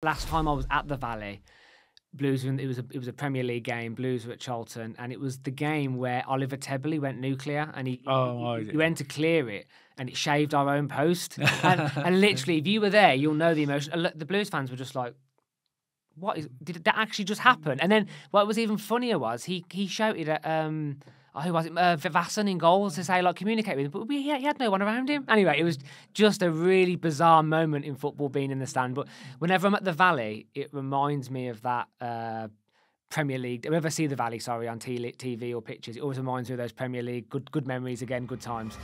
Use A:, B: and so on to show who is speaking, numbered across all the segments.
A: Last time I was at the Valley, Blues were it was a Premier League game. Blues were at Charlton, and it was the game where Oliver Tebley went nuclear, and he went to clear it, and it shaved our own post. And literally, if you were there, you'll know the emotion. The Blues fans were just like, did that actually just happen? And then what was even funnier was he shouted at who was it, Vivasson in goals to say, like, communicate with him, but he had no one around him. Anyway, it was just a really bizarre moment in football being in the stand. But whenever I'm at the Valley, it reminds me of that Premier League. Whenever I see the Valley, on TV or pictures, it always reminds me of those Premier League good memories again, good times.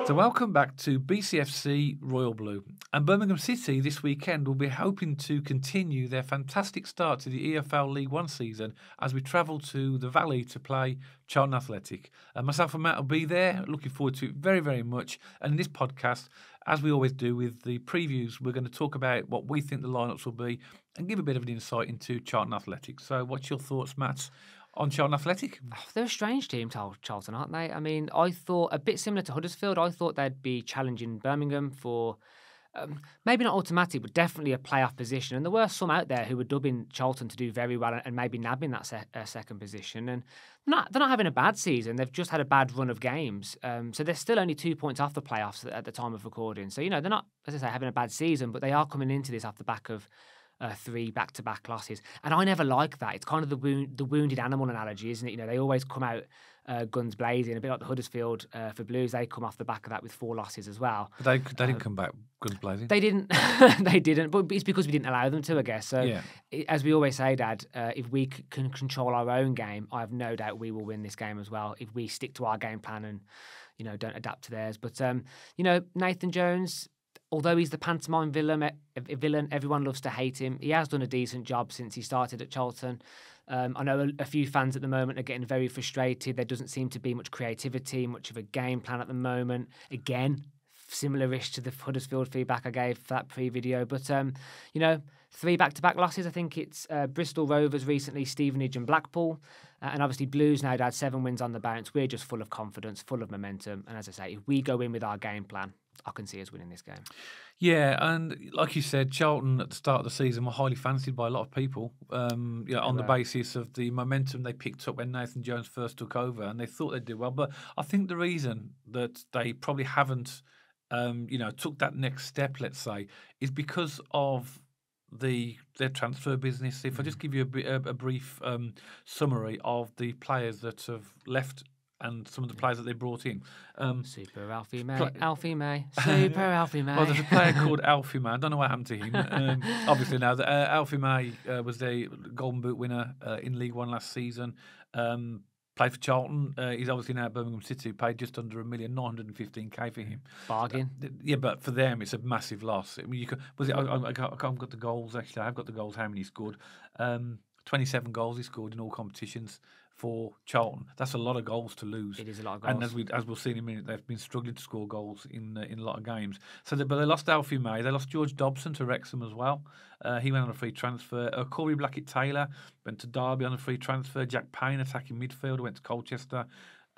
B: So welcome back to BCFC Royal Blue. And Birmingham City this weekend will be hoping to continue their fantastic start to the EFL League One season as we travel to the Valley to play Charlton Athletic. Myself and Matt will be there, looking forward to it very, very much. And in this podcast, as we always do with the previews, we're going to talk about what we think the lineups will be and give a bit of an insight into Charlton Athletic. So what's your thoughts, Matt, on Charlton Athletic?
A: They're a strange team, Charlton, aren't they? I mean, I thought a bit similar to Huddersfield. I thought they'd be challenging Birmingham for maybe not automatic, but definitely a playoff position. And there were some out there who were dubbing Charlton to do very well and maybe nabbing that second position. And they're not having a bad season. They've just had a bad run of games. So they're still only 2 points off the playoffs at the time of recording. So, they're not, as I say, having a bad season, but they are coming into this off the back of 3 back-to-back losses. And I never like that. It's kind of the wounded animal analogy, isn't it? They always come out guns blazing, a bit like the Huddersfield for Blues. They come off the back of that with 4 losses as well.
B: But they didn't come back guns blazing.
A: They didn't. They didn't. But it's because we didn't allow them to, I guess. So, as we always say, Dad, if we can control our own game, I have no doubt we will win this game as well. If we stick to our game plan and, don't adapt to theirs. But, Nathan Jones, although he's the pantomime villain, everyone loves to hate him. He has done a decent job since he started at Charlton. I know a few fans at the moment are getting very frustrated. There doesn't seem to be much creativity, much of a game plan at the moment. Again, similar-ish to the Huddersfield feedback I gave for that pre-video. But, 3 back-to-back losses. I think it's Bristol Rovers recently, Stevenage and Blackpool. And obviously Blues now had 7 wins on the bounce. We're just full of confidence, full of momentum. And as I say, if we go in with our game plan, I can see us winning this game.
B: Yeah, and like you said, Charlton at the start of the season were highly fancied by a lot of people, on the basis of the momentum they picked up when Nathan Jones first took over, and they thought they'd do well. But I think the reason that they probably haven't, took that next step, let's say, is because of their transfer business. If I just give you a brief summary of the players that have left and some of the players that they brought in.
A: Super Alfie May. Alfie May. Super Alfie May.
B: Well, there's a player called Alfie May. I don't know what happened to him. Obviously now, Alfie May was the Golden Boot winner in League One last season. Played for Charlton. He's obviously now at Birmingham City. Paid just under $1 million, 915K for him.
A: Bargain.
B: Yeah, but for them, it's a massive loss. I mean, I've got the goals, actually. I've got the goals, how many he scored. 27 goals he scored in all competitions for Charlton. That's a lot of goals to lose.
A: It is a lot of goals.
B: And as we'll see in a minute, they've been struggling to score goals in a lot of games. But they lost Alfie May. They lost George Dobson to Wrexham as well. He went on a free transfer. Corey Blackett-Taylor went to Derby on a free transfer. Jack Payne, attacking midfielder, went to Colchester.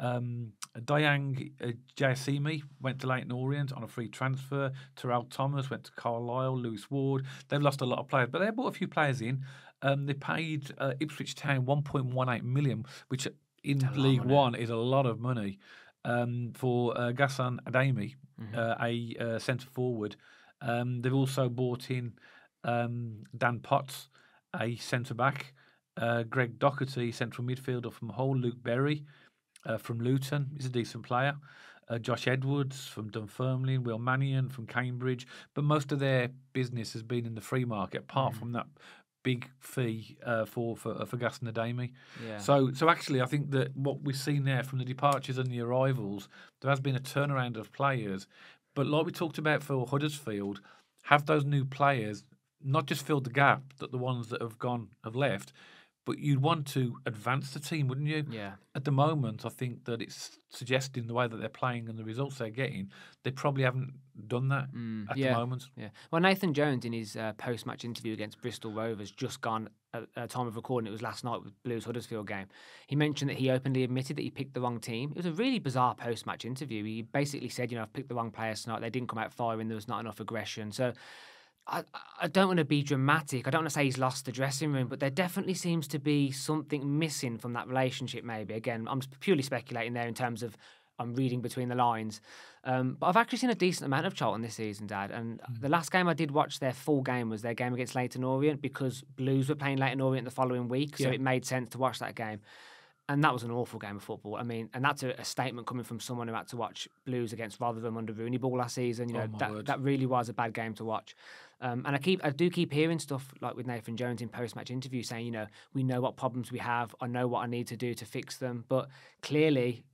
B: Dayang Jayasimi went to Leyton Orient on a free transfer. Terrell Thomas went to Carlisle. Lewis Ward. They've lost a lot of players, but they brought a few players in. They paid Ipswich Town $1.18 million, which in League One is a lot of money, for Ghassan Ademi, a centre forward. They've also brought in Dan Potts, a centre back, Greg Doherty, central midfielder from Hull, Luke Berry from Luton is a decent player. Josh Edwards from Dunfermline, Will Mannion from Cambridge, but most of their business has been in the free market, apart from that big fee for Ghassan Ademi.
A: Yeah.
B: So actually, I think that what we've seen there from the departures and the arrivals, there has been a turnaround of players. But like we talked about for Huddersfield, have those new players not just filled the gap that the ones that have left, but you'd want to advance the team, wouldn't you?
A: Yeah.
B: At the moment, I think that it's suggesting the way that they're playing and the results they're getting, they probably haven't done that at the moment.
A: Yeah. Well, Nathan Jones, in his post-match interview against Bristol Rovers, just gone at time of recording, it was last night with Blues Huddersfield game, he mentioned that he openly admitted that he picked the wrong team. It was a really bizarre post-match interview. He basically said, I've picked the wrong players tonight. They didn't come out firing. There was not enough aggression. So I don't want to be dramatic. I don't want to say he's lost the dressing room, but there definitely seems to be something missing from that relationship, maybe. Again, I'm purely speculating there in terms of I'm reading between the lines. But I've actually seen a decent amount of Charlton this season, Dad. And the last game I did watch their full game was their game against Leyton Orient, because Blues were playing Leyton Orient the following week. So it made sense to watch that game. And that was an awful game of football. I mean, and that's a statement coming from someone who had to watch Blues against Rotherham under Rooney Ball last season. That really was a bad game to watch. And I do keep hearing stuff like with Nathan Jones in post-match interviews saying, we know what problems we have. I know what I need to do to fix them. But clearly,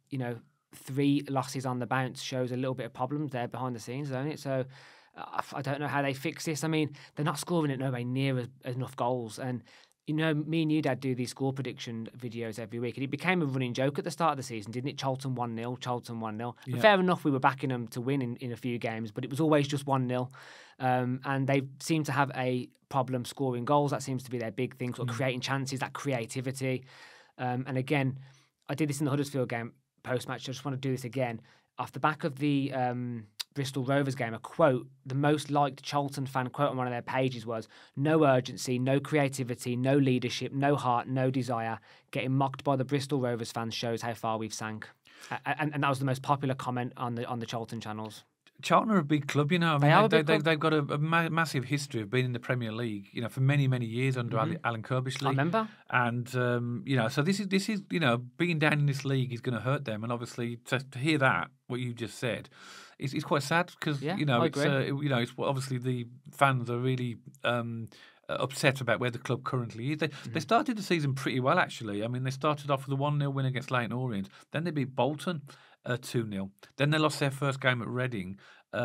A: 3 losses on the bounce shows a little bit of problems there behind the scenes, don't it? So I don't know how they fix this. I mean, they're not scoring at nowhere near enough goals. And me and you, Dad, do these score prediction videos every week, and it became a running joke at the start of the season, didn't it? Charlton 1-0, Charlton 1-0. Yeah. Fair enough, we were backing them to win in a few games, but it was always just 1-0. And they seem to have a problem scoring goals. That seems to be their big thing, sort of creating chances, that creativity. And again, I did this in the Huddersfield game post-match. I just want to do this again. Off the back of the Bristol Rovers game, a quote, the most liked Charlton fan quote on one of their pages was, "No urgency, no creativity, no leadership, no heart, no desire. Getting mocked by the Bristol Rovers fans shows how far we've sank." And that was the most popular comment on the Charlton channels.
B: Charlton are a big club, I mean, they've got a massive history of being in the Premier League, for many, many years under Alan Kirbishley.
A: I remember.
B: And, so this is being down in this league is going to hurt them. And obviously to hear that, what you just said, it's quite sad because,
A: I
B: it's,
A: agree.
B: it's obviously the fans are really upset about where the club currently is. They started the season pretty well, actually. I mean, they started off with a 1-0 win against Leyton Orient. Then they beat Bolton 2-0. Then they lost their first game at Reading,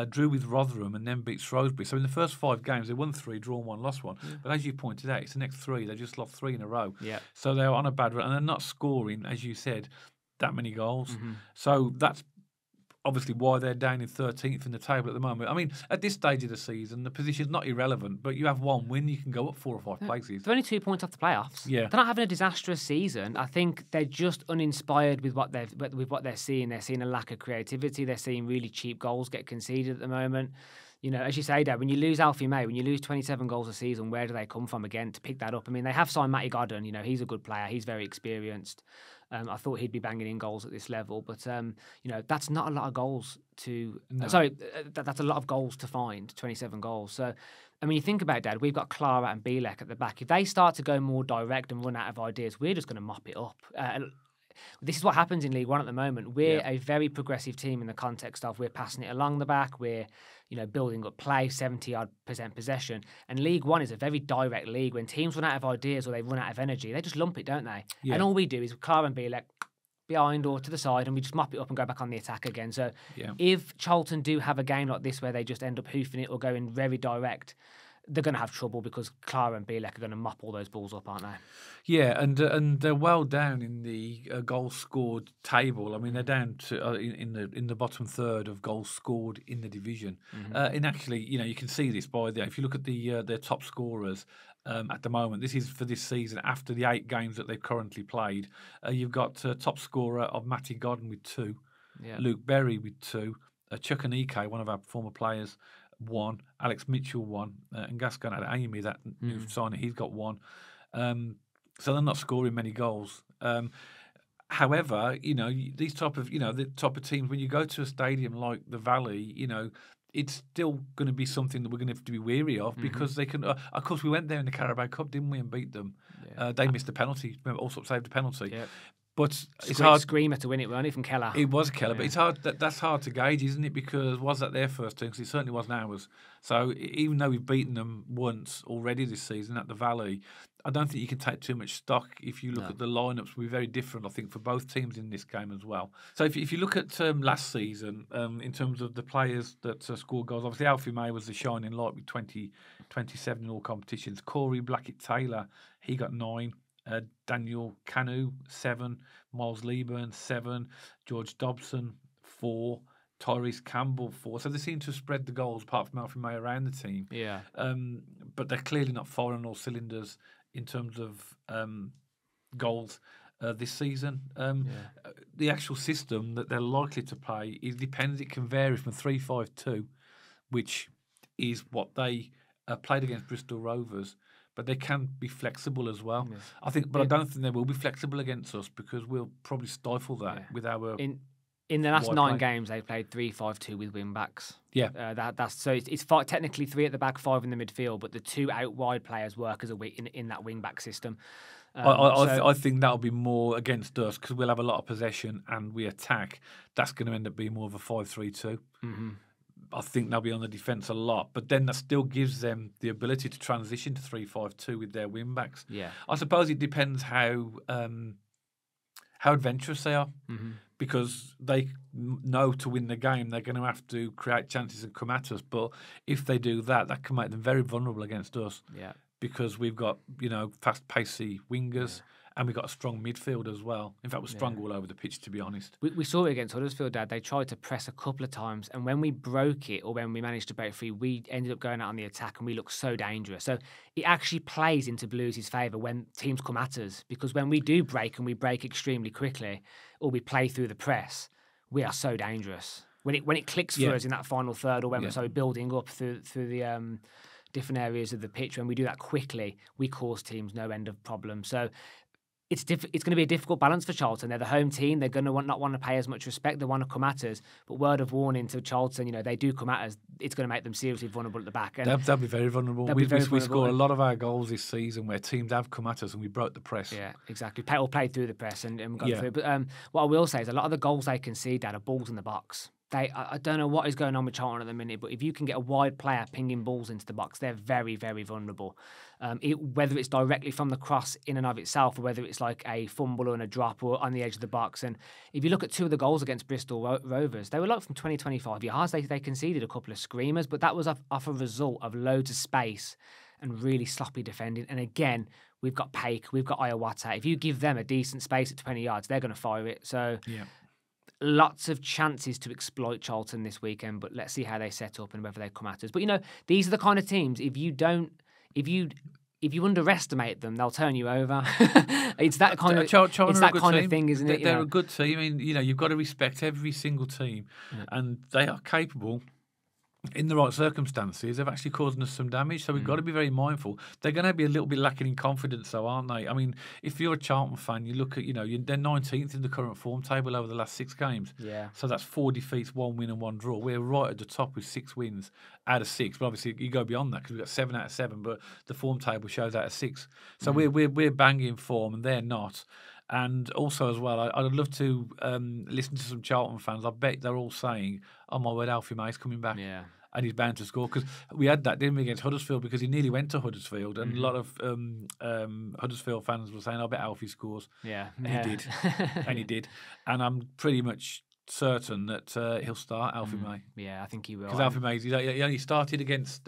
B: drew with Rotherham, and then beat Shrewsbury. So in the first 5 games, they won 3, drawn 1, lost 1. But as you pointed out, it's the next 3. They just lost 3 in a row.
A: Yeah.
B: So they're on a bad run, and they're not scoring, as you said, that many goals. So that's obviously why they're down in 13th in the table at the moment. I mean, at this stage of the season, the position's not irrelevant, but you have 1 win, you can go up 4 or 5 places.
A: They're only 2 points off the playoffs.
B: Yeah.
A: They're not having a disastrous season. I think they're just uninspired with what they're seeing. They're seeing a lack of creativity. They're seeing really cheap goals get conceded at the moment. As you say, Dad, when you lose Alfie May, when you lose 27 goals a season, where do they come from again to pick that up? I mean, they have signed Matty Godden. He's a good player. He's very experienced. I thought he'd be banging in goals at this level, but that's not a lot of goals to. No. That's a lot of goals to find. 27 goals. So, I mean, you think about it, Dad. We've got Clara and Bielek at the back. If they start to go more direct and run out of ideas, we're just going to mop it up. This is what happens in League One at the moment. We're a very progressive team in the context of we're passing it along the back. We're building up play, 70-odd% possession. And League One is a very direct league. When teams run out of ideas or they run out of energy, they just lump it, don't they? Yeah. And all we do is Clara and Bielek behind or to the side, and we just mop it up and go back on the attack again. So if Charlton do have a game like this where they just end up hoofing it or going very direct, they're going to have trouble because Clara and Bielek are going to mop all those balls up, aren't they?
B: Yeah, and they're well down in the goals scored table. I mean, they're down to in the bottom third of goals scored in the division. And actually, you can see this by if you look at their top scorers at the moment. This is for this season after the 8 games that they've currently played. You've got top scorer of Matty Godden with 2, Luke Berry with 2, Chukwuneke, one of our former players, 1, Alex Mitchell 1, and Gascon at Amy, that new signer, he's got 1. So they're not scoring many goals. However, these type of the type of teams, when you go to a stadium like the Valley, it's still going to be something that we're going to have to be wary of because they can. Of course, we went there in the Carabao Cup, didn't we, and beat them. Yeah. They missed a penalty. Also saved a penalty. Yep. But it's hard.
A: Screamer to win it, weren't it, from Keller?
B: It was Keller, but it's hard. That's hard to gauge, isn't it? Because was that their first team? Because it certainly wasn't ours. So even though we've beaten them once already this season at the Valley, I don't think you can take too much stock. If you look at the lineups, we're very different, I think, for both teams in this game as well. So if you look at last season, in terms of the players that scored goals, obviously Alfie May was the shining light with 27 in all competitions. Corey Blackett-Taylor, he got 9. Daniel Canu, 7. Miles Lieburn, 7. George Dobson, 4. Tyrese Campbell, 4. So they seem to have spread the goals, apart from Alfie May, around the team.
A: Yeah.
B: But they're clearly not firing on all cylinders in terms of goals this season. The actual system that they're likely to play, it depends. It can vary from 3-5-2, which is what they played against Bristol Rovers, but they can be flexible as well. Yeah. I think, but I don't think they will be flexible against us because we'll probably stifle that with our.
A: In the last 9 games, they've played 3-5-2 with wing backs.
B: Yeah,
A: that's so it's technically 3 at the back, 5 in the midfield, but the 2 out wide players work as in that wing back system.
B: I think that'll be more against us because we'll have a lot of possession and we attack. That's going to end up being more of a 5-3-2.
A: Mm-hmm.
B: I think they'll be on the defence a lot, but then that still gives them the ability to transition to 3-5-2 with their wing backs.
A: Yeah,
B: I suppose it depends how adventurous they are.
A: Mm-hmm.
B: Because they know to win the game, they're going to have to create chances and come at us. But if they do that, that can make them very vulnerable against us.
A: Yeah.
B: Because we've got, fast pacey wingers and we've got a strong midfield as well. In fact, we're strong all over the pitch, to be honest.
A: We saw it against Huddersfield, Dad. They tried to press a couple of times, and when we broke it, or when we managed to break free, we ended up going out on the attack, and we looked so dangerous. So it actually plays into Blues' favour when teams come at us, because when we do break, and we break extremely quickly, or we play through the press, we are so dangerous. When it clicks for us in that final third, or when we're building up through the different areas of the pitch, when we do that quickly, we cause teams no end of problems. So it's going to be a difficult balance for Charlton. They're the home team. They're going to not want to pay as much respect. They want to come at us. But word of warning to Charlton, they do come at us. It's going to make them seriously vulnerable at the back.
B: And they'll be very vulnerable. We scored a lot of our goals this season where teams have come at us and we broke the press.
A: Yeah, exactly. Played through the press and got through. But what I will say is a lot of the goals they concede, Dad, are balls in the box. I don't know what is going on with Charlton at the minute, but if you can get a wide player pinging balls into the box, they're very, very vulnerable. Whether it's directly from the cross in and of itself, or whether it's like a fumble and a drop or on the edge of the box. And if you look at 2 of the goals against Bristol Rovers, they were like from 20-25 yards. They conceded a couple of screamers, but that was off a result of loads of space and really sloppy defending. And again, we've got Paik, we've got Iowata. If you give them a decent space at 20 yards, they're going to fire it. So lots of chances to exploit Charlton this weekend, but let's see how they set up and whether they come at us. But these are the kind of teams, if you underestimate them, they'll turn you over. It's that kind of thing, isn't it?
B: They're a good team. I mean, you've got to respect every single team, and they are capable, in the right circumstances, of actually causing us some damage. So we've got to be very mindful. They're going to be a little bit lacking in confidence, though, aren't they? I mean, if you're a Charlton fan, you look at, they're 19th in the current form table over the last 6 games.
A: Yeah.
B: So that's 4 defeats, 1 win and 1 draw. We're right at the top with 6 wins out of 6. But obviously, you go beyond that because we've got 7 out of 7. But the form table shows out of 6. So we're banging form, and they're not. And also as well, I'd love to listen to some Charlton fans. I bet they're all saying, "Oh my word, Alfie May's coming back."
A: Yeah.
B: And he's bound to score, because we had that, didn't we, against Huddersfield, because he nearly went to Huddersfield, and a lot of Huddersfield fans were saying, "I bet Alfie scores."
A: Yeah,
B: and he did, and he did, and I'm pretty much certain that he'll start Alfie May.
A: Yeah, I think he will.
B: Because Alfie May, he only started against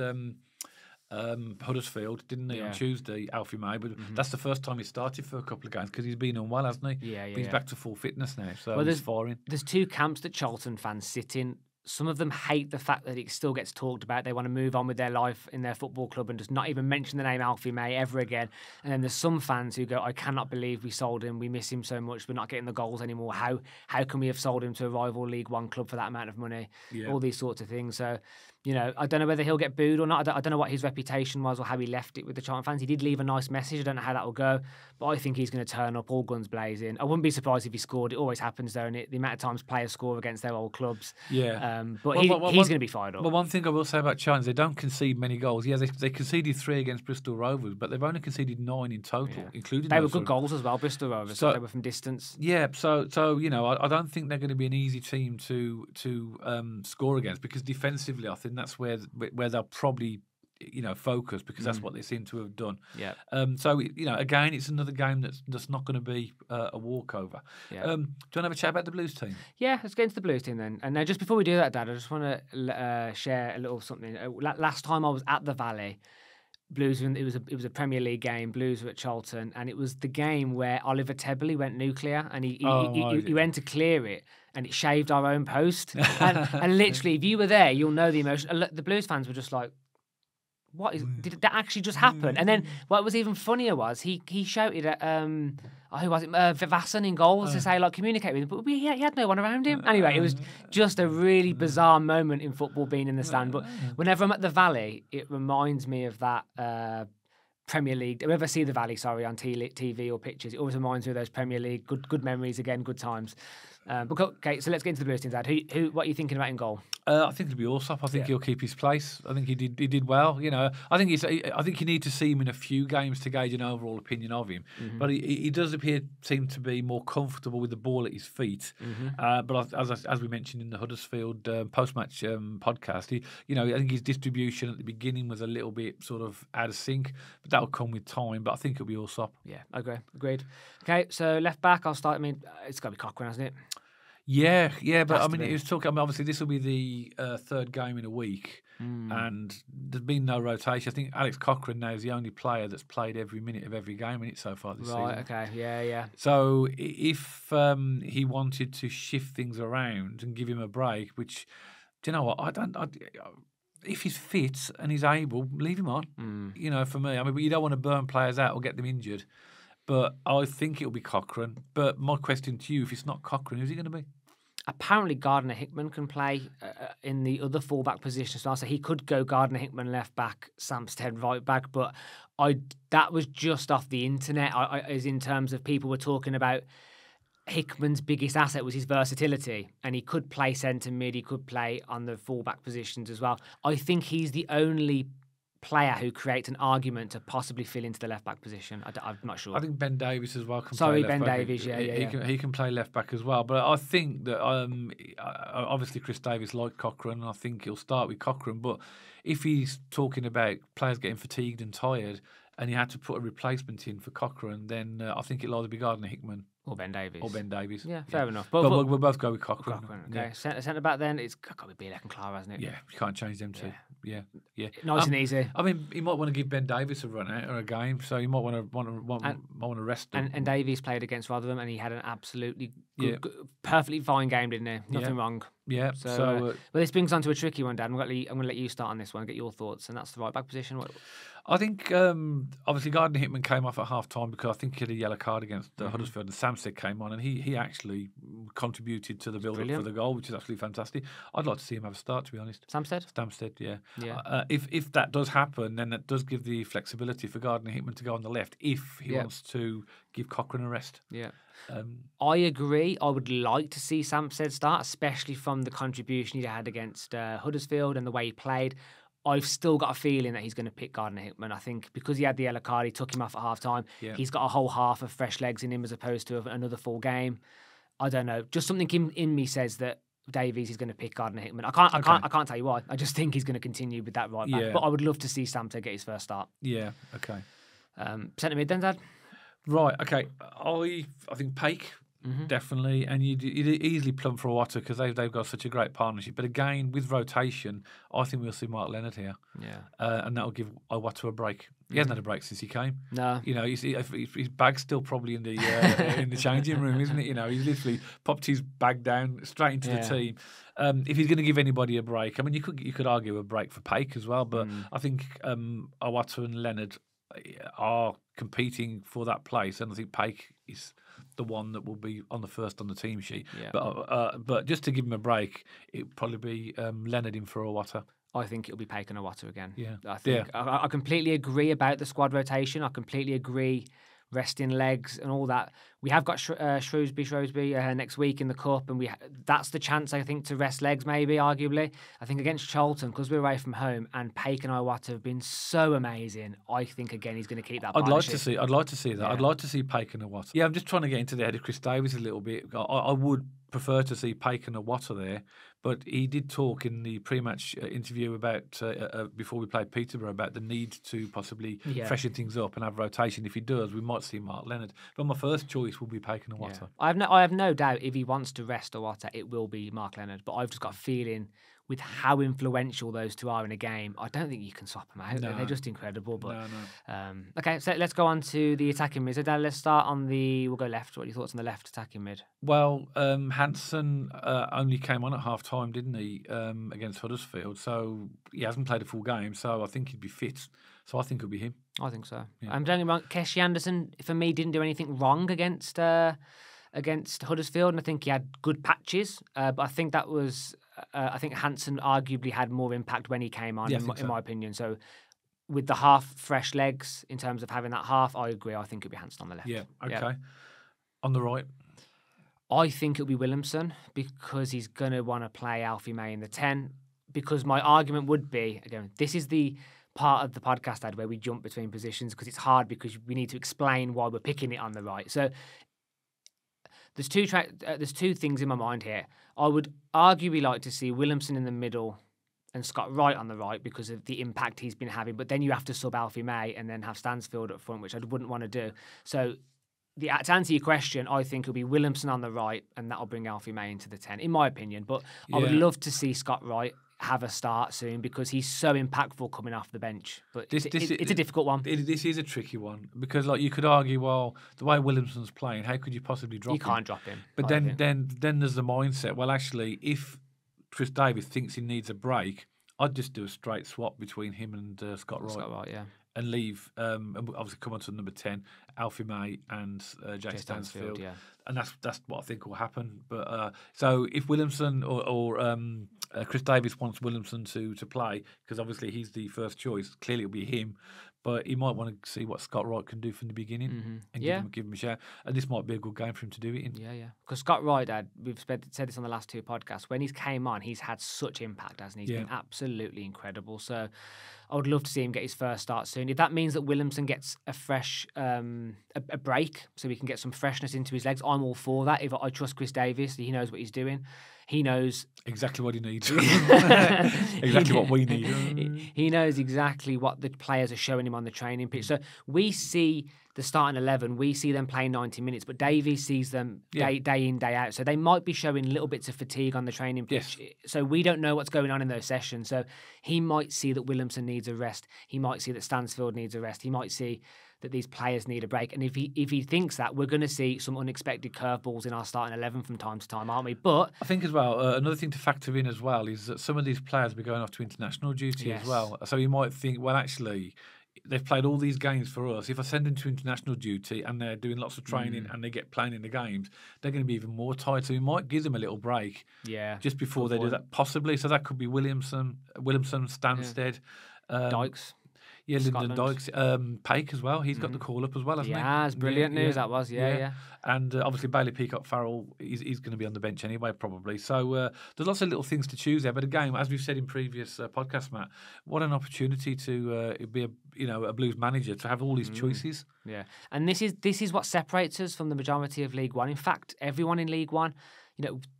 B: Huddersfield, didn't he, on Tuesday, Alfie May, but that's the first time he started for a couple of games because he's been unwell, hasn't he?
A: Yeah.
B: But he's back to full fitness now, so he's firing.
A: There's 2 camps that Charlton fans sit in. Some of them hate the fact that it still gets talked about. They want to move on with their life in their football club and just not even mention the name Alfie May ever again. And then there's some fans who go, "I cannot believe we sold him. We miss him so much. We're not getting the goals anymore. How can we have sold him to a rival League One club for that amount of money?" Yeah. All these sorts of things. So, I don't know whether he'll get booed or not. I don't know what his reputation was or how he left it with the Charlton fans. He did leave a nice message. I don't know how that will go, but I think he's going to turn up all guns blazing. I wouldn't be surprised if he scored. It always happens, though, and the amount of times players score against their old clubs.
B: Yeah.
A: But he's going to be fired up.
B: But one thing I will say about Charlton is they don't concede many goals. Yeah, they conceded 3 against Bristol Rovers, but they've only conceded 9 in total, including
A: they were good goals as well, Bristol Rovers. So they were from distance.
B: Yeah, so I don't think they're going to be an easy team to score against, because defensively, I think that's where they'll probably focus, because that's what they seem to have done.
A: Yeah.
B: So again, it's another game that's not going to be a walkover.
A: Yeah.
B: Do you want to have a chat about the Blues team?
A: Yeah, let's get into the Blues team then. And now, just before we do that, Dad, I just want to share a little something. Last time I was at the Valley, Blues. It was a Premier League game. Blues were at Charlton, and it was the game where Oliver Tebley went nuclear, and he went to clear it, and it shaved our own post. and literally, if you were there, you'll know the emotion. The Blues fans were just like, did that actually just happen? And then what was even funnier was he shouted at who was it, Vivasson in goals to say, like, communicate with him, but he had no one around him. Anyway, it was just a really bizarre moment in football being in the stand. But whenever I'm at the Valley, it reminds me of that Premier League. Whenever I see the Valley, on TV or pictures, it always reminds me of those Premier League good memories again, good times. But okay, so let's get into the Blues team, Dad. What are you thinking about in goal?
B: I think it'll be Allsop. I think he'll keep his place. I think he did well. I think you need to see him in a few games to gauge an overall opinion of him. Mm-hmm. But he does seem to be more comfortable with the ball at his feet. Mm-hmm. But as we mentioned in the Huddersfield post-match podcast, I think his distribution at the beginning was a little bit sort of out of sync. But that'll come with time. But I think it'll be Allsop.
A: Yeah, I agree. Agreed. Okay, so left back, I'll start. It's got to be Cochrane, hasn't it?
B: Yeah, but he was talking. Obviously, this will be the third game in a week, and there's been no rotation. I think Alex Cochrane now is the only player that's played every minute of every game in it so far this season.
A: Right. Okay. Yeah.
B: So if he wanted to shift things around and give him a break, which, do you know what? If he's fit and he's able, leave him on. For me, but you don't want to burn players out or get them injured. But I think it'll be Cochrane. But my question to you, if it's not Cochrane, who's he going to be?
A: Apparently, Gardner-Hickman can play in the other fullback position as well. So he could go Gardner-Hickman left back, Samstead right back. But that was just off the internet, as in terms of people were talking about Hickman's biggest asset was his versatility. And he could play centre mid, he could play on the fullback positions as well. I think he's the only player who creates an argument to possibly fill into the left back position. I'm not sure.
B: I think Ben Davies as well can play left back.
A: Ben Davies, yeah.
B: He can play left back as well. But I think that obviously Chris Davies liked Cochrane, and I think he'll start with Cochrane. But if he's talking about players getting fatigued and tired, and he had to put a replacement in for Cochrane, then I think it'll either be Gardner-Hickman
A: or Ben Davies.
B: Yeah,
A: fair enough.
B: But we'll both go with Cochrane.
A: Okay, centre back then, it's got to be Bielek and Clara, hasn't it?
B: Yeah, you can't change them two. Yeah.
A: Nice and easy.
B: He might want to give Ben Davies a run out or a game, so he might want to rest him.
A: And Davies played against Rotherham, and he had an absolutely good, perfectly fine game, didn't he? Nothing wrong.
B: Yeah. So
A: well, this brings on to a tricky one, Dad. I'm going to let you start on this one. Get your thoughts, and that's the right back position.
B: I think obviously Gardner-Hickman came off at half time because I think he had a yellow card against Huddersfield, and Samstead came on, and he actually contributed to the build-up for the goal, which is absolutely fantastic. I'd like to see him have a start, to be honest. Samstead, yeah. If that does happen, then that does give the flexibility for Gardner-Hickman to go on the left if he wants to give Cochrane a rest.
A: Yeah. I agree. I would like to see Samstead start, especially from the contribution he had against Huddersfield and the way he played. I've still got a feeling that he's going to pick Gardner-Hickman. I think because he had the yellow card, he took him off at half-time. Yeah. He's got a whole half of fresh legs in him as opposed to another full game. I don't know. Just something in me says that Davies is going to pick Gardner-Hickman. I can't tell you why. I just think he's going to continue with that right back. Yeah. But I would love to see Samstead get his first start.
B: Yeah, okay.
A: Centre mid then, Dad?
B: Right, okay. I think Paik. Definitely, and you'd easily plumb for Iwata because they've got such a great partnership. But again, with rotation, I think we'll see Mark Leonard here. Yeah, and that'll give Iwata a break. He hasn't had a break since he came.
A: No,
B: his bag's still probably in the in the changing room, isn't it? He's literally popped his bag down straight into the team. If he's going to give anybody a break, I mean, you could argue a break for Paik as well, but I think Iwata and Leonard are competing for that place, and I think Paik is the one that will be on the team sheet. Yeah. But just to give him a break, it'll probably be Leonard in for Iwata.
A: I think it'll be Paik and Iwata again.
B: Yeah.
A: I think I completely agree about the squad rotation. I completely agree resting legs and all that. We have got Shrewsbury next week in the Cup, and that's the chance, I think, to rest legs maybe, arguably. I think against Charlton, because we're away from home, and Paik and Iwata have been so amazing, I think, again, he's going to keep that partnership.
B: I'd like to see that. Yeah. I'd like to see Paik and Iwata. Yeah, I'm just trying to get into the head of Chris Davies a little bit. I would prefer to see Paik and Iwata there, but he did talk in the pre-match interview about before we played Peterborough about the need to possibly freshen things up and have rotation. If he does, we might see Mark Leonard. But my first choice will be Paik and Iwata.
A: I have no doubt if he wants to rest Iwata, it will be Mark Leonard. But I've just got a feeling with how influential those two are in a game, I don't think you can swap them out.
B: No.
A: They're just incredible. But
B: No.
A: Okay, so let's go on to the attacking mid. So Dan, let's start on we'll go left. What are your thoughts on the left attacking mid?
B: Well, Hansen only came on at half time, didn't he, against Huddersfield? So he hasn't played a full game, so I think he'd be fit. So I think it'll be him.
A: I think so.
B: Yeah.
A: Don't get me wrong, Keshi Anderson, for me, didn't do anything wrong against Huddersfield, and I think he had good patches. But I think that was, I think Hansen arguably had more impact when he came on, in my opinion. So with the half fresh legs, in terms of having that half, I agree. I think it'll be Hansen on the left.
B: Yeah, okay. On the right?
A: I think it'll be Williamson, because he's going to want to play Alfie May in the 10. Because my argument would be, again, this is the part of the podcast ad where we jump between positions, because it's hard because we need to explain why we're picking it on the right. So there's two things in my mind here. I would arguably like to see Williamson in the middle and Scott Wright on the right because of the impact he's been having. But then you have to sub Alfie May and then have Stansfield up front, which I wouldn't want to do. So to answer your question, I think it'll be Williamson on the right, and that'll bring Alfie May into the 10, in my opinion. But I would love to see Scott Wright have a start soon because he's so impactful coming off the bench. But it's a difficult one.
B: This is a tricky one because, like, you could argue, well, the way Williamson's playing, how could you possibly drop him?
A: You can't drop him.
B: But then there's the mindset. Well, actually, if Chris Davis thinks he needs a break, I'd just do a straight swap between him and Scott Wright.
A: Scott Wright, yeah.
B: And leave, and obviously come on to number 10, Alfie May and Jay Stansfield.
A: Yeah.
B: And that's what I think will happen. But so if Williamson or Chris Davis wants Williamson to play, because obviously he's the first choice, clearly it'll be him. But he might want to see what Scott Wright can do from the beginning and give him a shot. And this might be a good game for him to do it in.
A: Yeah. Because Scott Wright, we've said this on the last two podcasts, when he's came on, he's had such impact, hasn't he? He's been absolutely incredible. So I would love to see him get his first start soon. If that means that Williamson gets a fresh a break, so we can get some freshness into his legs, I'm all for that. If I trust Chris Davis, he knows what he's doing. He knows
B: exactly what he needs. Exactly what we need.
A: He knows exactly what the players are showing him on the training pitch. So we see the starting 11, we see them playing 90 minutes, but Davies sees them day in, day out. So they might be showing little bits of fatigue on the training pitch. Yes. So we don't know what's going on in those sessions. So he might see that Williamson needs a rest. He might see that Stansfield needs a rest. He might see that these players need a break. And if he thinks that, we're going to see some unexpected curveballs in our starting 11 from time to time, aren't we? But
B: I think as well, another thing to factor in as well is that some of these players will be going off to international duty as well. So you might think, well, actually, they've played all these games for us. If I send them to international duty and they're doing lots of training and they get playing in the games, they're going to be even more tired. So we might give them a little break just before they do that, possibly. So that could be Williamson, Stansted.
A: Dykes.
B: Yeah, Lyndon Dykes, Pake as well. He's got the call up as well, hasn't he?
A: Yeah, it's brilliant news that was. Yeah.
B: And obviously Bailey Peacock-Farrell, he's going to be on the bench anyway, probably. So there's lots of little things to choose there. But again, as we've said in previous podcasts, Matt, what an opportunity to be a Blues manager, to have all these choices.
A: Yeah, and this is what separates us from the majority of League One. In fact, everyone in League One,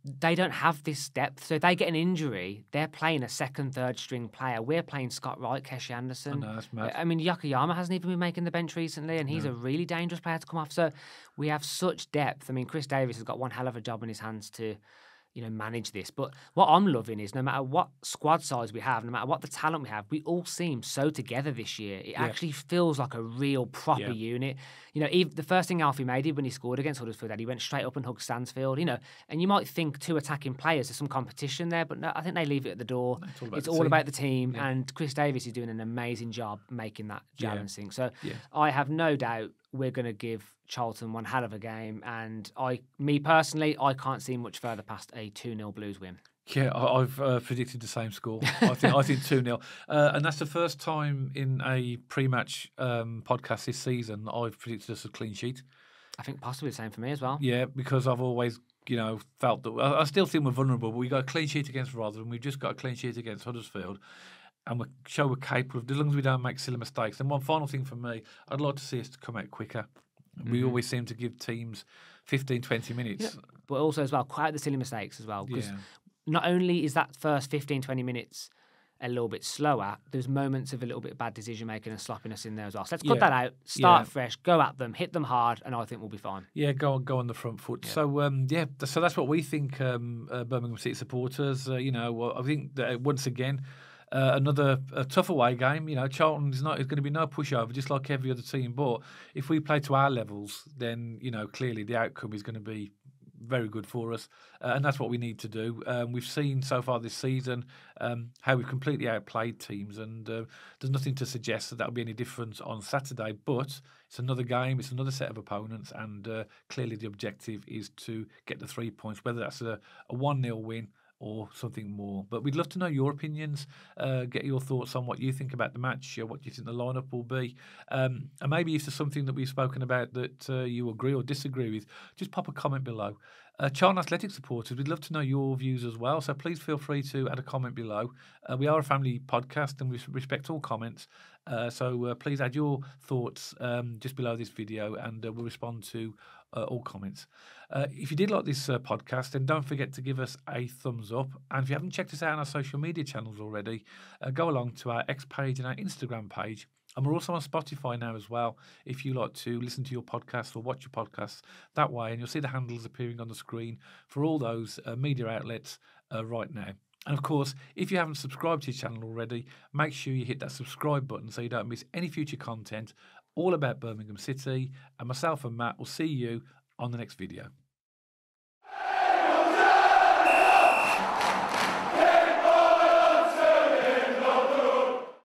A: they don't have this depth. So if they get an injury, they're playing a second, third string player. We're playing Scott Wright, Keshi Anderson.
B: I know, that's mad.
A: I mean, Yokoyama hasn't even been making the bench recently, and he's a really dangerous player to come off. So we have such depth. I mean, Chris Davis has got one hell of a job in his hands to manage this. But what I'm loving is no matter what squad size we have, no matter what the talent we have, we all seem so together this year. It actually feels like a real proper unit. Even the first thing Alfie May did when he scored against Huddersfield, he went straight up and hugged Stansfield. And you might think two attacking players, there's some competition there, but no, I think they leave it at the door. It's all about the team, and Chris Davis is doing an amazing job making that gel and sync. So I have no doubt we're going to give Charlton one hell of a game, and me personally, I can't see much further past a 2-0 Blues win.
B: Yeah, I've predicted the same score. I think 2-0, and that's the first time in a pre-match podcast this season that I've predicted us a clean sheet.
A: I think possibly the same for me as well.
B: Yeah, because I've always felt that I still think we're vulnerable, but we got a clean sheet against Rotherham, we've just got a clean sheet against Huddersfield. And we're capable of, as long as we don't make silly mistakes. And one final thing for me, I'd like to see us to come out quicker. We always seem to give teams 15, 20 minutes.
A: But also as well, quite the silly mistakes as well. Because not only is that first 15, 20 minutes a little bit slower, there's moments of a little bit of bad decision making and sloppiness in there as well. So let's cut that out, start fresh, go at them, hit them hard, and I think we'll be fine.
B: Yeah, go on the front foot. Yeah. So that's what we think, Birmingham City supporters. I think that once again, another tough away game. Charlton is going to be no pushover, just like every other team. But if we play to our levels, then clearly the outcome is going to be very good for us, and that's what we need to do. We've seen so far this season how we've completely outplayed teams, and there's nothing to suggest that that'll be any different on Saturday. But it's another game, it's another set of opponents, and clearly the objective is to get the 3 points, whether that's a 1-0 win or something more. But we'd love to know your opinions, get your thoughts on what you think about the match, what you think the lineup will be. And maybe if there's something that we've spoken about that you agree or disagree with, just pop a comment below. Charlton Athletic supporters, we'd love to know your views as well. So please feel free to add a comment below. We are a family podcast and we respect all comments. So please add your thoughts just below this video, and we'll respond to all comments. If you did like this podcast, then don't forget to give us a thumbs up. And if you haven't checked us out on our social media channels already, go along to our X page and our Instagram page. And we're also on Spotify now as well, if you like to listen to your podcasts or watch your podcasts that way. And you'll see the handles appearing on the screen for all those media outlets right now. And of course, if you haven't subscribed to your channel already, make sure you hit that subscribe button so you don't miss any future content all about Birmingham City. And myself and Matt will see you on the next video.